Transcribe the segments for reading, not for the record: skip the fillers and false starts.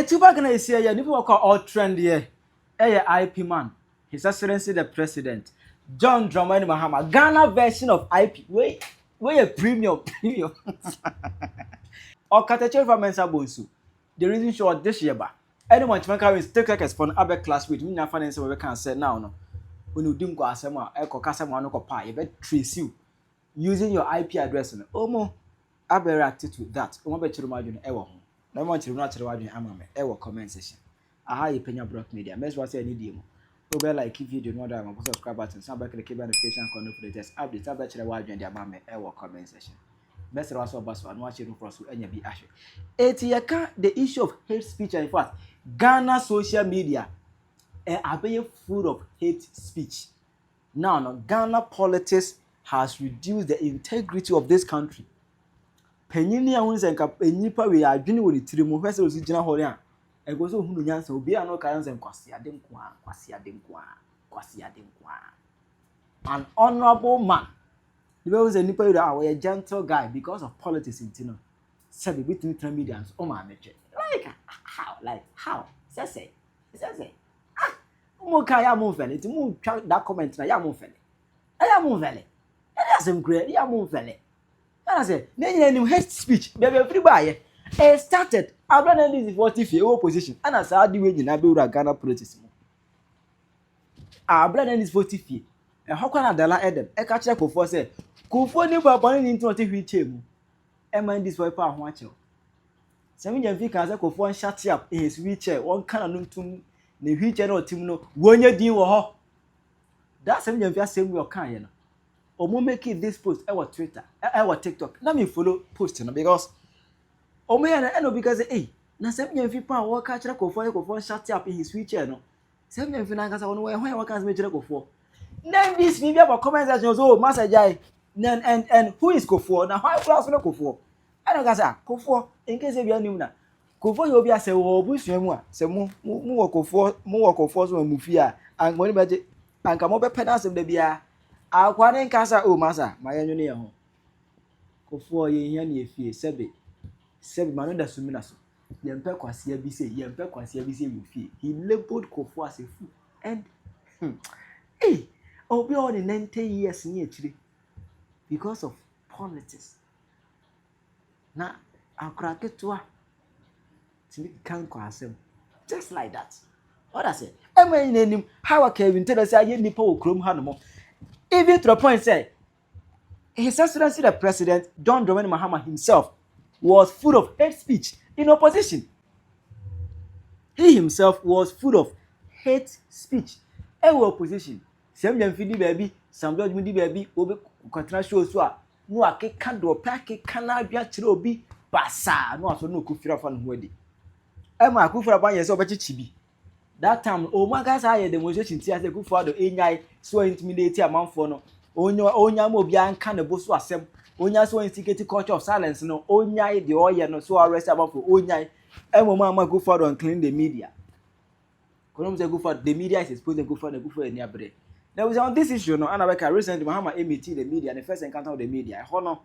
two back in a year, you people call all trend here. IP man, His Excellency the President, John Dramani Mahama, Ghana version of IP. Wait a premium. Okatakyie Afrifa mensa bonsu. The reason show this year ba. Anyone to make a take like a spawn abe class with me na finance we can say now no. When you dim go asem a e kokasa mo no ko pa, you bet trace you using your IP address no. Omo abe react to that. Omo be chiro madwene e wo ho. Na mo chiro na chiro wadwene ama me e wo comment section. Aha ye Penyah block media. Mess what say any dey mo. Obe like video no that mo subscribe button, so back click notification icon for the latest update. Abe chiro wadwene dey ama me e wo comment section. Message was about and watch it for us and be ashe. The issue of hate speech, and in fact, Ghana social media are being full of hate speech. Now, Ghana politics has reduced the integrity of this country. Penyah wins and Nipa we are doing with the Trimo Vessel General Horian. And goes on who answer will be an occurrence and Kwasia Dinkwa. An honorable man. The was a Nipa that are a gentle guy because of politics in Tino. Said between medians. Oh my nature. How? Say. Mokaya move valley to move that comment na ya move valley. I am move valley. And that's him great. Ya move valley. And I say, then hate speech. Baby everybody. It started. I brother this 40 opposition. And I said the way you na be Ghana politics. Our brother is 40. And how can I dala Adam? I catch up for say. Kufo ni papa ni into what wheelchair mu. E man this boy pa ho ache. Se me dem fi kan say Kufo shut up in his wheelchair. One kan no tum na wheelchair no tim no wonya din wo ho. That se me dem fi same we kan ye no. Omo make this post e wa Twitter, e wa TikTok. Na me follow post no because omo ya na because eh na se me dem fi pa wo ka kire Kufo shut up in his wheelchair no. Se me dem fi na kan say wo ho kan say me kire Kufo. Then this video about comment section so Master Jai and who is Kufo? Now why class no Kufo? I don't say Kufo in case you are na. Kufo you be say wo busu mu a say mu wo Kufo so mu fia and money beje and ka mo be pedasem da bia akwa ne nkasa o masa ma yanyo ne ho. Kufo ye hia ne efie sebe ma no da sumi na so. Yempe kwasia bi say you fie. He labeled Kufo as a fool and hey obi on in 90 years ni actually because of politics. Na akraketua timi kan kwasem just like that. What I say? Am I in him how can tell us say nipa wo krom ha no mo. Even to the point say His Excellency the President John Dramani Mahama himself was full of hate speech in opposition. He himself was full of hate speech in opposition. Some young fidi baby, some blood mudi baby, obi kontra show so a no akeka do pack kana bia kire obi basa no aso no kufira fa no hodi. E ma kufira ban yese obechichi bi. That time o maga sa ye demonstration ti ase kufira do enyai so intimidate amanfo no. Onya ma obi anka ne bo so asem. Onya so instigate culture of silence no. Onya the oye no so arrest amanfo onya. E mo ma kufira do clean the media. Kono say kufira the media is exposed kufira ni abre. There was on this issue, no, and I recently Mahama MET the media, and the first encounter of the media. Hono,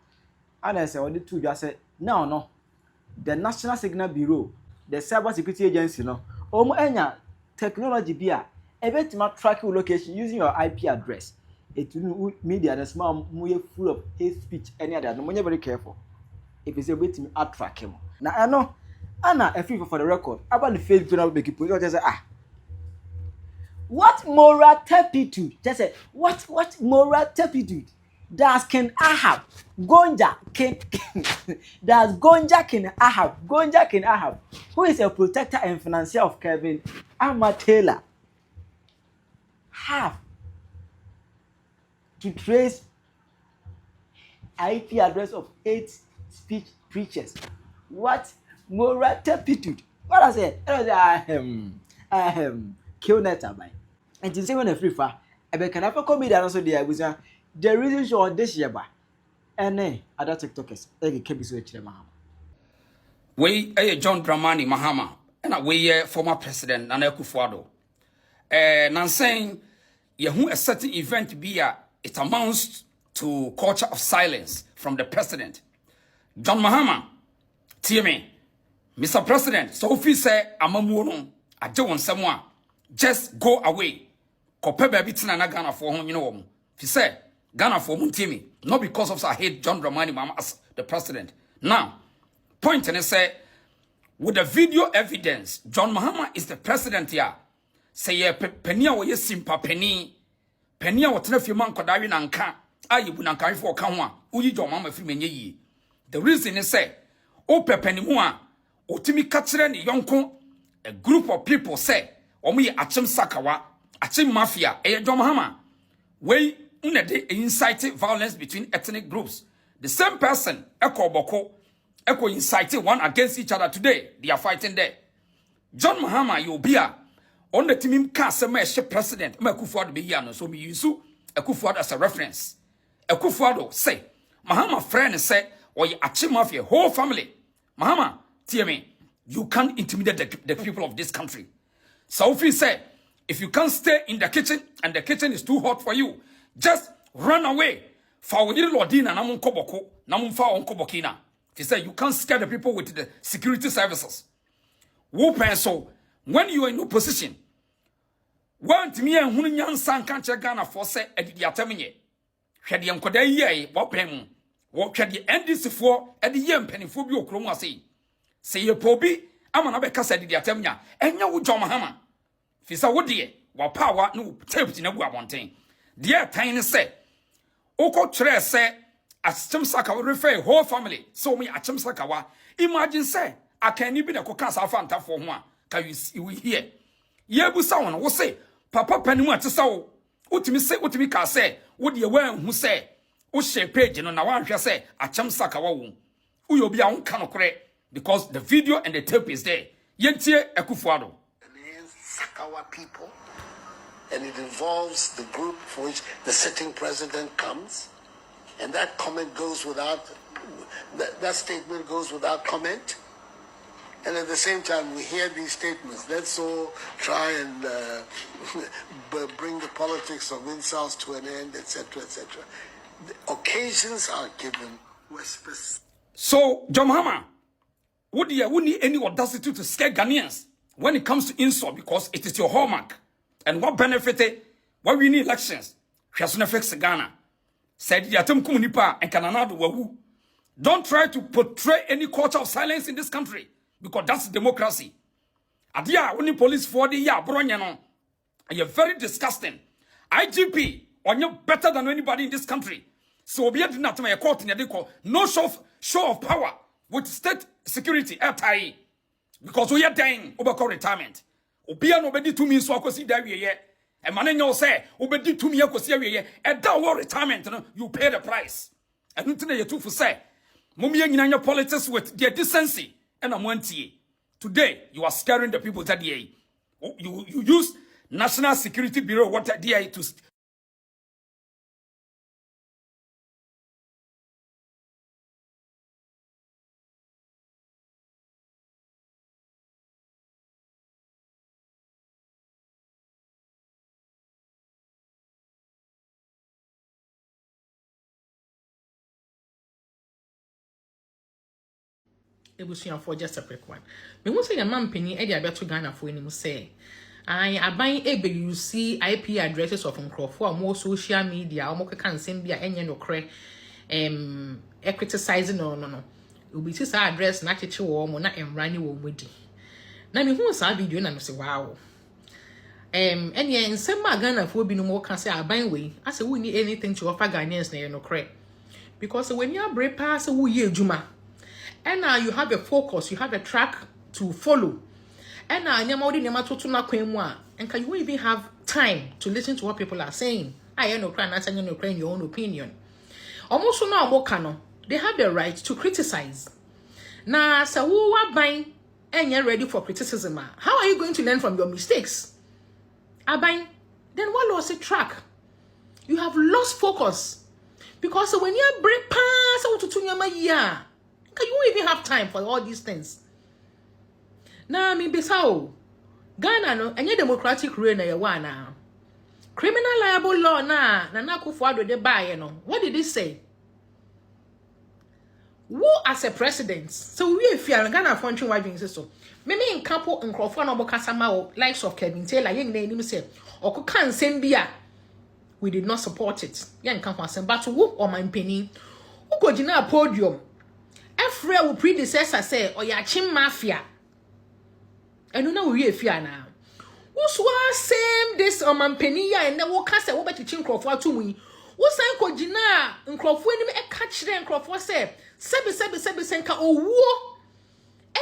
and I said, the two just said, no, the National Signal Bureau, the Cyber Security Agency, no, enya technology bia, a bit my tracking location using your IP address. It will media the small more full of hate speech, any other. No, you're very careful. If it's a bit to attract him. Now I know, Anna, a favor for the record about the failed to make it. Just say, what moral turpitude? Just say, what moral turpitude does Ken Ahab, Gonja Ken Ahab, who is a protector and financier of Kevin Ahmad Taylor, have to trace IP address of hate speech preachers? What moral turpitude? What I say? Kill net by. And in saying Afrifa, I be can have comedian also there with the ReasonShow this year ba. And other TikTokers, can be so Mahama. We John Dramani Mahama, and we former president Nana Akufo-Addo. Now saying a certain event be it amounts to culture of silence from the president. John Mahama, TMA, Mr. President, so if you say amamuno, I don't want someone, just go away. Kope baby tina na Ghana for home, you know. If you say Ghana for Muntimi, not because of I hate John Dramani Mahama as the president. Now, point and say, with the video evidence, John Mahama is the president here. Say Penyah wo yesimpa Penyah wo tena fi man kodawe nanka ayi bu nanka for ka ho a uyi John Mahama fi menye yi. The reason is say o pepenimu a otimi ka kire ne yonko a group of people say omo ye achim sakawa achim mafia John Mahama we una de incite violence between ethnic groups. The same person echo incite one against each other today. They are fighting there. John Mahama you be a on the team cast a president Akufo-Addo be here no so me use Akufo-Addo as a reference. Akufo-Addo say Mahama friend say or you achieve mafia whole family. Mahama tell me you can't intimidate the people of this country. So if you say if you can't stay in the kitchen and the kitchen is too hot for you, just run away. For we need Lordina namun koboko namun fa on kobokina. He said you can't scare the people with the security services. So when you are in opposition, want me and Hunyan San can't Ghana for say at the Atamine. Had the Uncle ye, what pen, what had the NDC for at the Yam Penifubio Chroma say your poby, I'm an abacas at the Atamina, and no John Mahama. Fisa would dear, while power no taped in a one thing. Dear Tiny said, Oko Tre say, as Chimsaka refer whole family, so me at Chimsakawa. Imagine say, I can't even a cocas fanta for one. Can you see we here? Yebu someone will say, Papa Penuma to so. Utimi say, Utimi can say, what you wear who say, Ushe page and on one shall say, a Chamsakawa. Uyo be on canocre because the video and the tape is there. Yentie Akufo-Addo. Sakawa people, and it involves the group for which the sitting president comes. And that comment goes without, that statement goes without comment. And at the same time, we hear these statements. Let's all try and bring the politics of insults to an end, etc., etc. The occasions are given. So, John Mahama, would need any audacity to scare Ghanaians when it comes to insult because it is your hallmark. And what benefited when we need elections? She has no fix Ghana. Said Yatum Kumunipa and Kananado Wawu. Don't try to portray any culture of silence in this country because that's democracy. Adia, only police for the year, Bronyano. And you're very disgusting. IGP, on you better than anybody in this country. So be it not my court in the no show of power with state security airtie. Because we are dying over retirement. Obia nobody to me so I could see that we and Manenyo say, obedi to me, and that war retirement, you pay the price. And nothing you two for say, Mummy in your politics with their decency, and I'm one today, you are scaring the people that day. You use National Security Bureau, what that day to. Ebusian for just a quick one. Me won say your man penny e dey abeto Ghana for any say. I aban ebe you see IP addresses of nkrofo more social media omo keka nsem bia enye no kre e criticizing no. Obi ti sa address na cheche wo mo na emrani wo modi. Na me hu sa video na me say wow. Enye nsem ma Ghana for bi no mo ka say aban we ase we need anything to offer Ghanaians na no kre. Because when you are brave pass wo ye adwuma. And now you have a focus, you have a track to follow. And now and can you even have time to listen to what people are saying? I no crying, not saying no your own opinion. Almost now they have the right to criticize. Now, so who are buying and you're ready for criticism? How are you going to learn from your mistakes? Abang, then what lost a track? You have lost focus. Because when you're brave pass out to your can you even have time for all these things? Now, me besao Ghana no any democratic rule na yewa na. Criminal liable law na Akufo-Addo de buy no. What did it say? Who as a president? So we if you are Ghana function why so. Maybe in couple in Crawford no Bokasama likes of Kevin Taylor, young name say, or can Sembia. We did not support it. Young Campus, but who or my penny? Who could you know podium? Efra will predecessor say, or ya chim mafia. And you know we if you are now. Who's was same this or my penny and then we'll cast a over to Chin Crawford to me. Who's saying could you know in Crawford a catch them Crawford say, Sebi senka o wo.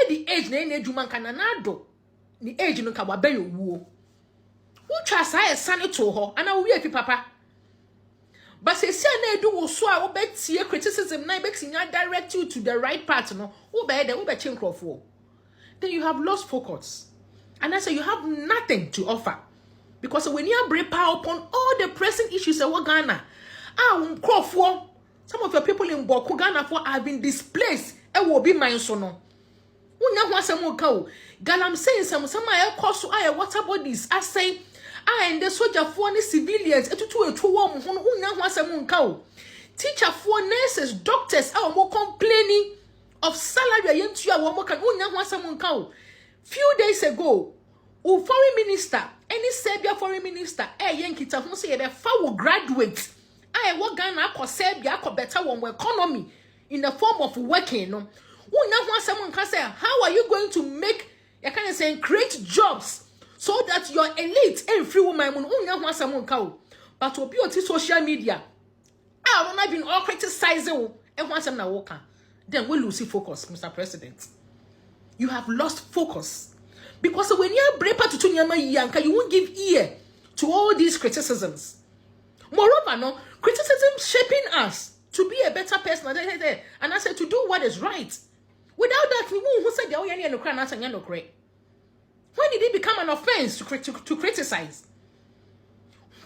The age na ene dwuma nka na do ni age no ka wa be wo twa sa e sane to ho ana wo wi papa but se sia na edu wo so a wo betie criticism na be tinya direct you to the right path no wo be there wo be chinkrofo then you have lost focus and I say you have nothing to offer because when you bring power upon all the pressing issues of Ghana crofo some of your people in Boku Ghana for have been displaced e will be mine so no unya ho asem ka o galam saying some I cost I water bodies I say I and the soldier for any civilians etutu wo mo ho unya ho asem ka o teacher for nurses doctors are more complaining of salary yentu a wo mo kan unya ho asem ka o few days ago o foreign minister any Serbia foreign minister yenkita ho say be fa wo graduate I wo Ghana akọ Serbia akọ better one economy in the form of working no. Someone can say, how are you going to make you can say create jobs so that your elite and free woman but to be on social media I don't have been all criticizing and want some now then we lose focus, Mr. President. You have lost focus because when you are brave to Yanka, you won't give ear to all these criticisms. Moreover, no criticism shaping us to be a better person and I said to do what is right. Without that, who said the Oyani and the Kran and Yano Cray? When did it become an offense to criticize?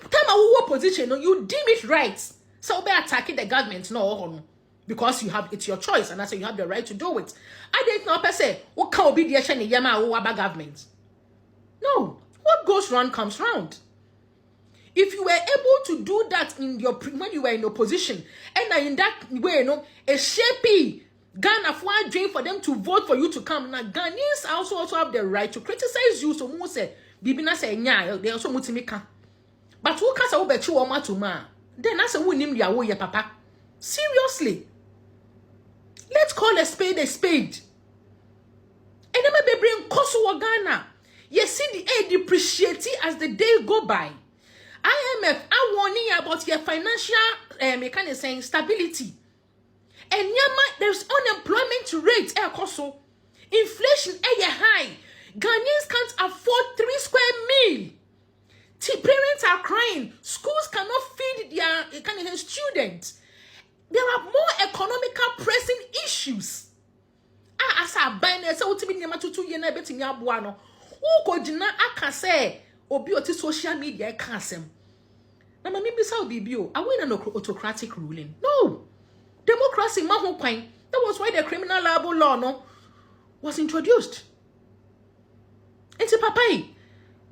Time a position, you deem it right. So be attacking the government, no, because you have it's your choice, and I say you have the right to do it. I didn't know per se what can be the action in Yama or Waba government. No, what goes round comes round. If you were able to do that in your when you were in opposition, and in that way, a shapey Ghana for a dream for them to vote for you to come. Now Ghanaians also have the right to criticize you. So mo say, Bibina say nya they also mutimika. But who can say obechi oma to ma? Then I say who nim ya wo ye papa. Seriously, let's call a spade a spade. And then maybe bring koso Ghana. You see the aid depreciating as the day go by. IMF are warning about your financial kind saying stability. And there's unemployment rate also. Inflation high. Ghanaians can't afford 3 square meal. Parents are crying. Schools cannot feed their students. There are more economical pressing issues. As I buy so ultimately nema tutu ye na betimi aboa no. Who ko gina aka say obi oti social media ka asem. Na mama bi say obi bi o. Are we in an autocratic ruling? No. Democracy maho kwan. That was why the criminal libel law was introduced. It's a papai.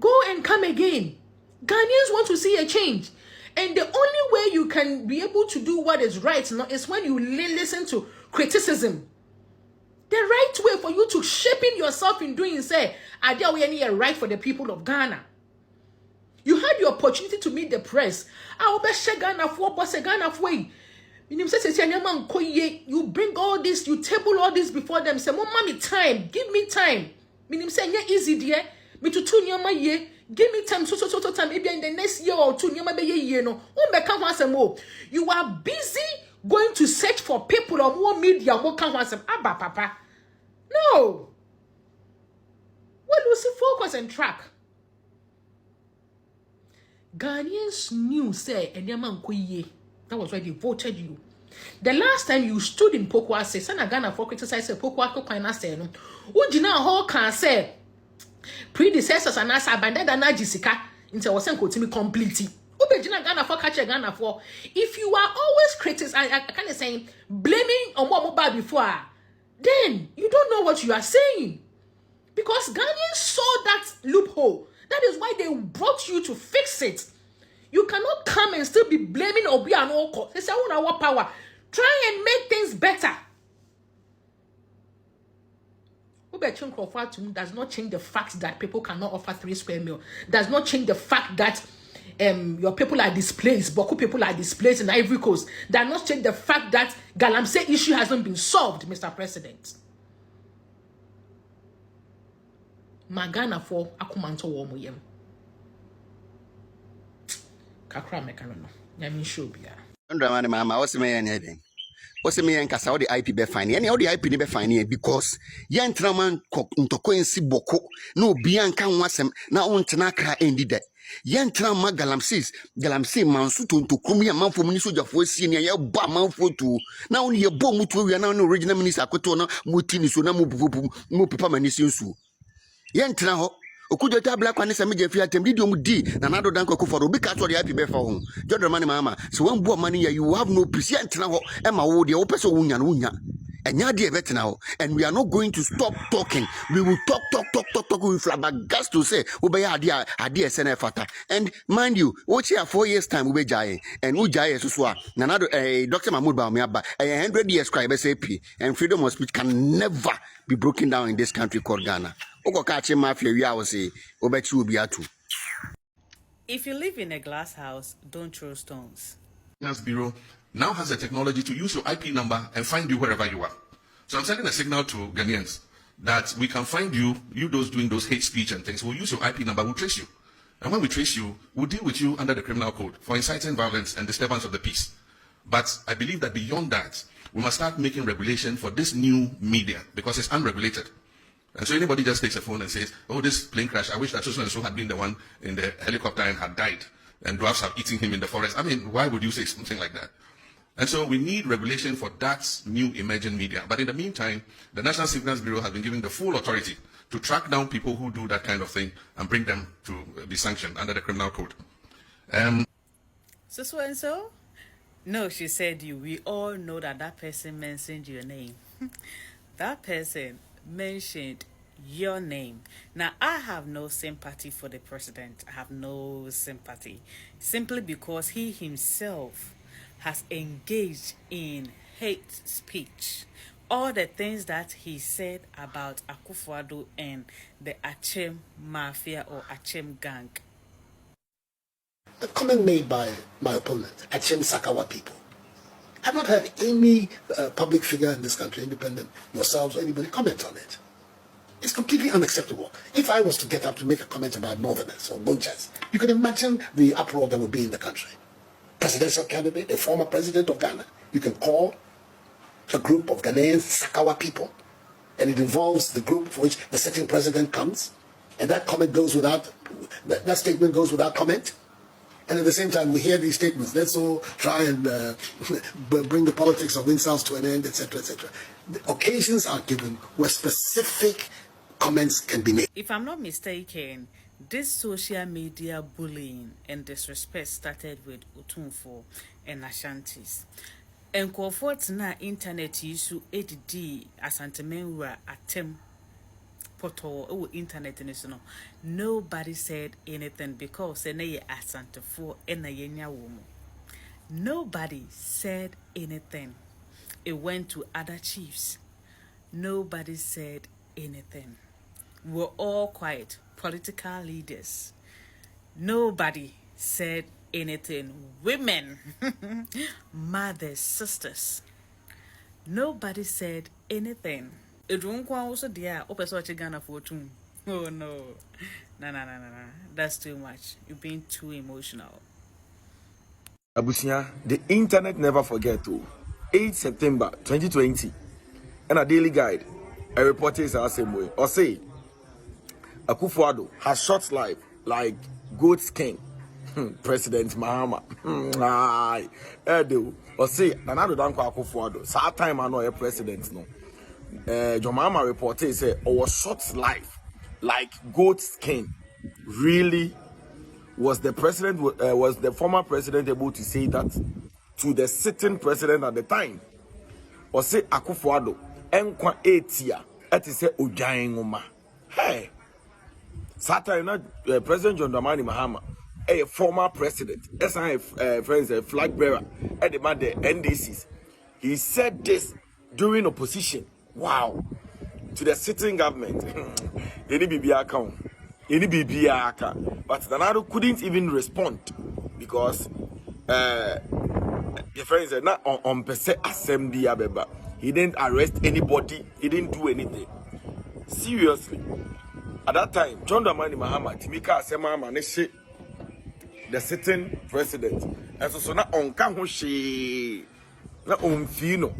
Go and come again. Ghanaians want to see a change. And the only way you can be able to do what is right is when you listen to criticism. The right way for you to shaping yourself in doing say, are there any right for the people of Ghana? You had the opportunity to meet the press. I will be Ghana for boss Ghana for you bring all this, you table all this before them. Say, mommy, time, give me time. Minim say, yeah, easy dear. Me to 2 year, give me time, so time. Maybe in the next year or 2 year, no. You are busy going to search for people or more media, more can't Abba, papa. No. What was the focus and track? Ghanaians knew, say, and yaman koye. That was why they voted you. The last time you stood in Pokwa say, Sana Ghana for criticize Pokwa Kokana say, no. Ujina ho can say, predecessors and us abandoned and Jessica into was sent to me completely. Ubejina Ghana for catch Ghana for. If you are always criticizing, I kind of saying, blaming on what mobile before, then you don't know what you are saying. Because Ghanaians saw that loophole. That is why they brought you to fix it. You cannot come and still be blaming Obi and Oko. They say, "Oh, our power. Try and make things better." Ubeching Crawford does not change the fact that people cannot offer 3 square meal. Does not change the fact that your people are displaced, Boku people are displaced in Ivory Coast. Does not change the fact that Galamsey issue hasn't been solved, Mr. President. Magana for akumanto womuyem. Kakra mekano. Yamin shobia. Ndramani Mahama, what's me anything? What's me and Kasa the IP be fine? Any the IP be fine because yan traman ntoko ensi boko no bianca wasem na ontena kra endi de. Yan trama galamsey mansu to krumi amanfo muni sojafo sie ne ya ba amanfo to na on ye bom mutu wi na original minister akoto na mutini so na mu pepa manisi nsu. Yan tra ho okujo ta black one same jefi atem di dom di na nado dan kwaku for obi ka to the happy be for ho Jodramani Mahama so wan bu amani ya you have no peace yan tra ho e ma wo de wo pese wo nya no nya enya de e betena ho and we are not going to stop talking. We will talk with flabbergasted to say we be ade SNF fata. And mind you what here 4 years time we be jaye and we jaye so na nado Dr. Mahmoud Bawumia ba 100 years cry be say p and freedom of speech can never be broken down in this country called Ghana. Okatakyie Mafia we are say obechi obi atu. If you live in a glass house, don't throw stones. Finance Bureau now has the technology to use your IP number and find you wherever you are. So I'm sending a signal to Ghanaians that we can find you those doing those hate speech and things. We'll use your IP number, we'll trace you. And when we trace you, we'll deal with you under the criminal code for inciting violence and disturbance of the peace. But I believe that beyond that, we must start making regulation for this new media because it's unregulated. And so anybody just takes a phone and says, oh, this plane crash, I wish that so and so had been the one in the helicopter and had died, and dwarfs have eaten him in the forest. I mean, why would you say something like that? And so we need regulation for that new emerging media. But in the meantime, the National Finance Bureau has been given the full authority to track down people who do that kind of thing and bring them to be sanctioned under the criminal code. So and so? No, she said you. We all know that person mentioned your name. That person mentioned your name. Now, I have no sympathy for the president. I have no sympathy. Simply because he himself has engaged in hate speech. All the things that he said about Akufo-Addo and the Achem Mafia or Achem gang. The comment made by my opponent, Achem Sakawa people. I've not heard any public figure in this country, independent, yourselves or anybody, comment on it. It's completely unacceptable. If I was to get up to make a comment about Northerners or Bunchas, you can imagine the uproar that would be in the country. Presidential candidate, a former president of Ghana, you can call a group of Ghanaians Sakawa people, and it involves the group for which the sitting president comes, and that comment goes without, that statement goes without comment. And at the same time, we hear these statements. Let's all try and bring the politics of insults to an end, etc., etc. The occasions are given where specific comments can be made. If I'm not mistaken, this social media bullying and disrespect started with Otumfo and Ashantis. And comfort na internet issue ADD asantemenwa atem poto internet in no. Nobody said anything because ene asantefo ena yenya womo. Nobody said anything. It went to other chiefs. Nobody said anything. We're all quiet. Political leaders. Nobody said anything. Women, mothers, sisters. Nobody said anything. It won't also there. Ghana for two. Oh no. No. That's too much. You're being too emotional. Abusia, the internet never forget to 8 September 2020 and a daily guide a reporter is the same way or say Akufo-Addo has short life like goat skin. President Mahama or say another danko Akufo-Addo sad time I know a president no John Mahama reporter say our short life like goat skin. Really was the president was the former president able to say that to the sitting president at the time or say Akufo-Addo enkwa etia ati say odwan ngoma hey Saturday night President John Dramani Mahama a former president friends a flag bearer at the NDCs he said this during opposition. Wow, to the sitting government. Any BBA account, any BBA account, but Nanado couldn't even respond because the friend said not on per se assembly abeba. He didn't arrest anybody. He didn't do anything. Seriously, at that time, John Dramani Mahama, Timika Asema Maneshe, the sitting president, and so now on Kahushi, not on Fino.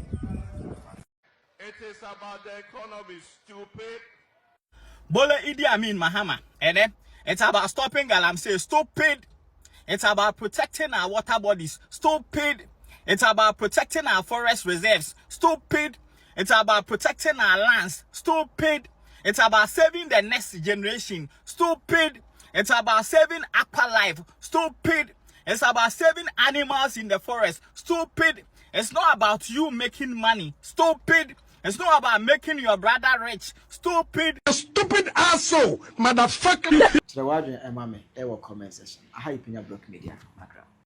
It is about the economy, stupid. Bole Idi Amin Mahama, and then it's about stopping Galamsey, stupid. It's about protecting our water bodies, stupid. It's about protecting our forest reserves, stupid. It's about protecting our lands, stupid. It's about saving the next generation, stupid. It's about saving aqua life, stupid. It's about saving animals in the forest, stupid. It's not about you making money, stupid. It's not about making your brother rich, stupid. Stupid asshole, motherfucker. So why do you comment section? I hype in your block media.